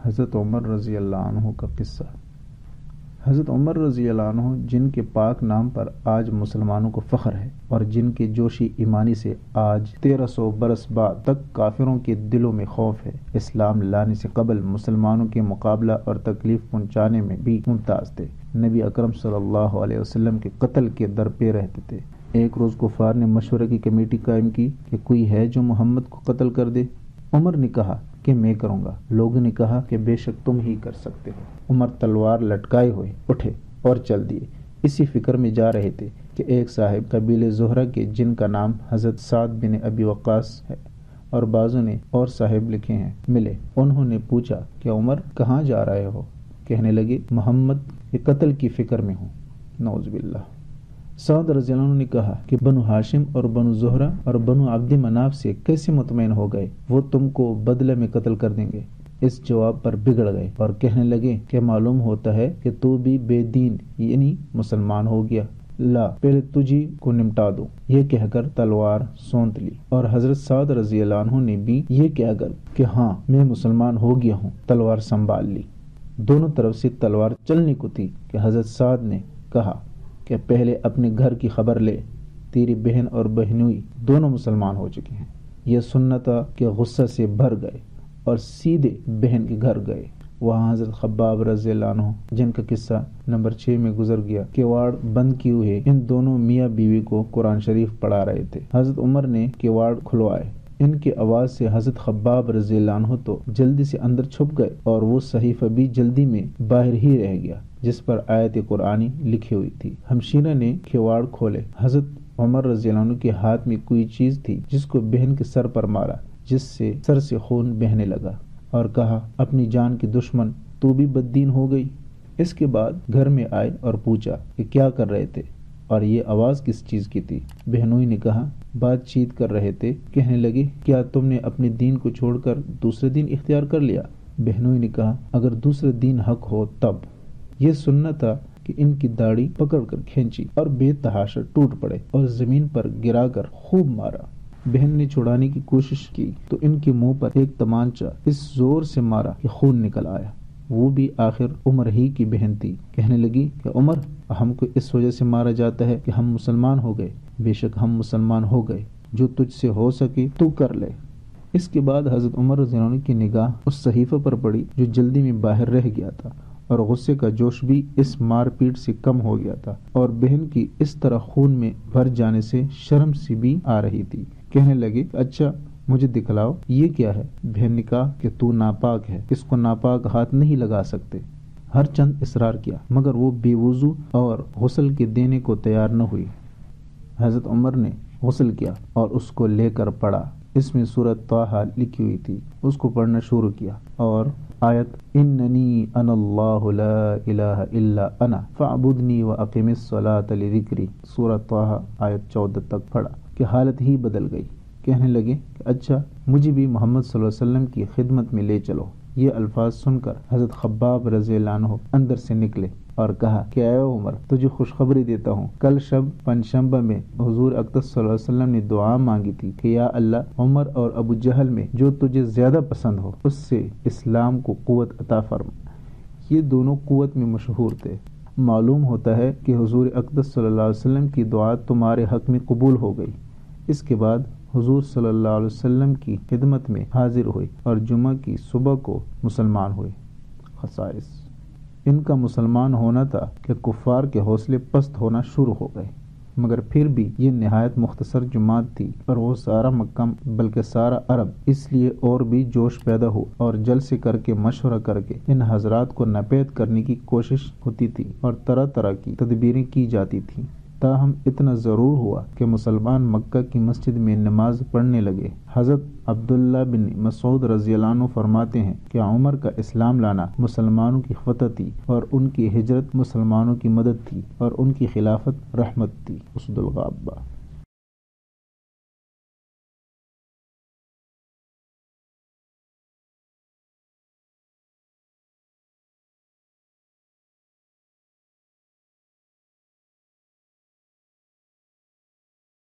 حضرت عمر رضی اللہ عنہ کا قصہ۔ حضرت عمر رضی اللہ عنہ جن کے پاک نام پر آج مسلمانوں کو فخر ہے اور جن کے جوشی ایمانی سے آج 1300 برس بعد تک کافروں کے دلوں میں خوف ہے، اسلام لانے سے قبل مسلمانوں کے مقابلہ اور تکلیف پہنچانے میں بھی ممتاز تھے۔ نبی اکرم صلی اللہ علیہ وسلم کے قتل کے در پہ رہتے تھے۔ ایک روز کفار نے مشورے کی کمیٹی قائم کی کہ کوئی ہے جو محمد کو قتل کر دے۔ عمر نے کہا کہ میں کروں گا۔ لوگوں نے کہا کہ بے شک تم ہی کر سکتے ہو۔ عمر تلوار لٹکائے ہوئے اٹھے اور چل دیے۔ اسی فکر میں جا رہے تھے کہ ایک صاحب قبیلے زہرہ کے جن کا نام حضرت سعد بن ابی وقاص ہے اور بعضوں نے اور صاحب لکھے ہیں، ملے۔ انہوں نے پوچھا کہ عمر کہاں جا رہے ہو؟ کہنے لگے محمد کے قتل کی فکر میں ہوں۔ نعوذ باللہ۔ سعد رضی اللہ عنہ نے کہا کہ بنو ہاشم اور بنو زہرہ اور بنو عبد مناف سے کیسے مطمئن ہو گئے؟ وہ تم کو بدلے میں قتل کر دیں گے۔ اس جواب پر بگڑ گئے اور کہنے لگے کہ معلوم ہوتا ہے کہ تو بھی بے دین یعنی مسلمان ہو گیا، لا پہلے تجھی کو نمٹا دو۔ یہ کہہ کر تلوار سونت لی اور حضرت سعد رضی اللہ عنہ نے بھی یہ کہہ کر کہ ہاں میں مسلمان ہو گیا ہوں تلوار سنبھال لی۔ دونوں طرف سے تلوار چلنے کو تھی کہ حضرت سعد نے کہا کہ پہلے اپنے گھر کی خبر لے، تیری بہن اور بہنوئی دونوں مسلمان ہو چکے ہیں۔ یہ سننا تھا کہ غصہ سے بھر گئے اور سیدھے بہن کے گھر گئے۔ وہاں حضرت خباب رضی اللہ عنہ جن کا قصہ نمبر 6 میں گزر گیا، کیواڑ بند کیے ہوئے ان دونوں میاں بیوی کو قرآن شریف پڑھا رہے تھے۔ حضرت عمر نے کیواڑ کھلوائے۔ ان کی آواز سے حضرت خباب رضی اللہ عنہ تو جلدی سے اندر چھپ گئے اور وہ صحیفہ بھی جلدی میں باہر ہی رہ گیا جس پر آیت قرآنی لکھی ہوئی تھی۔ ہمشیرہ نے کھیواڑ کھولے۔ حضرت عمر رضی اللہ عنہ کے ہاتھ میں کوئی چیز تھی جس کو بہن کے سر پر مارا، جس سے سر سے خون بہنے لگا اور کہا اپنی جان کی دشمن تو بھی بددین ہو گئی۔ اس کے بعد گھر میں آئے اور پوچھا کہ کیا کر رہے تھے اور یہ آواز کس چیز کی تھی؟ بہنوئی نے کہا بات چیت کر رہے تھے۔ کہنے لگے کیا تم نے اپنے دین کو چھوڑ کر دوسرے دین اختیار کر لیا؟ بہنوئی نے کہا اگر دوسرے دین حق ہو تب۔ یہ سننا تھا کہ ان کی داڑھی پکڑ کر کھینچی اور بے تحاشا ٹوٹ پڑے اور زمین پر گرا کر خوب مارا۔ بہن نے چھڑانے کی کوشش کی تو ان کے منہ پر ایک تمانچہ اس زور سے مارا کہ خون نکل آیا۔ وہ بھی آخر عمر ہی کی بہن تھی۔ کہنے لگی کہ عمر ہم کو اس وجہ سے مارا جاتا ہے کہ ہم مسلمان ہو گئے۔ بے شک ہم مسلمان ہو گئے، جو تجھ سے ہو سکے تو کر لے۔ اس کے بعد حضرت عمر رضی اللہ عنہ کی نگاہ اس صحیفہ پر پڑی جو جلدی میں باہر رہ گیا تھا اور غصے کا جوش بھی اس مار پیٹ سے کم ہو گیا تھا اور بہن کی اس طرح خون میں بھر جانے سے شرم سی بھی آ رہی تھی۔ کہنے لگے اچھا مجھے دکھلاؤ یہ کیا ہے؟ بہن نے کہا کہ تو ناپاک ہے، اس کو ناپاک ہاتھ نہیں لگا سکتے۔ ہر چند اصرار کیا مگر وہ بے وضو اور غسل کے دینے کو تیار نہ ہوئی۔ حضرت عمر نے غسل کیا اور اس کو لے کر پڑھا۔ اس میں سورۃ طٰہٰ لکھی ہوئی تھی۔ اس کو پڑھنا شروع کیا اور آیت اننی انا اللہ لا الہ الا انا فاعبدنی واقم الصلاۃ لذکری سورۃ طٰہٰ آیت 14 تک پڑھا کہ حالت ہی بدل گئی۔ کہنے لگے کہ اچھا مجھے بھی محمد صلی اللہ علیہ وسلم کی خدمت میں لے چلو۔ یہ الفاظ سن کر حضرت خباب رضی اللہ عنہ اندر سے نکلے اور کہا کہ اے عمر تجھے خوشخبری دیتا ہوں، کل شب پنجشنبہ میں حضور اقدس صلی اللہ علیہ وسلم نے دعا مانگی تھی کہ یا اللہ عمر اور ابو جہل میں جو تجھے زیادہ پسند ہو اس سے اسلام کو قوت عطا فرما۔ یہ دونوں قوت میں مشہور تھے۔ معلوم ہوتا ہے کہ حضور اقدس صلی اللہ علیہ وسلم کی دعا تمہارے حق میں قبول ہو گئی۔ اس کے بعد حضور صلی اللہ علیہ وسلم کی خدمت میں حاضر ہوئے اور جمعہ کی صبح کو مسلمان ہوئے۔ خصائص ان کا مسلمان ہونا تھا کہ کفار کے حوصلے پست ہونا شروع ہو گئے، مگر پھر بھی یہ نہایت مختصر جماعت تھی اور وہ سارا مکہ بلکہ سارا عرب، اس لیے اور بھی جوش پیدا ہو اور جلسے کر کے مشورہ کر کے ان حضرات کو ناپید کرنے کی کوشش ہوتی تھی اور طرح طرح کی تدبیریں کی جاتی تھیں۔ تاہم اتنا ضرور ہوا کہ مسلمان مکہ کی مسجد میں نماز پڑھنے لگے۔ حضرت عبداللہ بن مسعود رضی اللہ عنہ فرماتے ہیں کہ عمر کا اسلام لانا مسلمانوں کی فتح تھی اور ان کی ہجرت مسلمانوں کی مدد تھی اور ان کی خلافت رحمت تھی۔ اسد الغابہ۔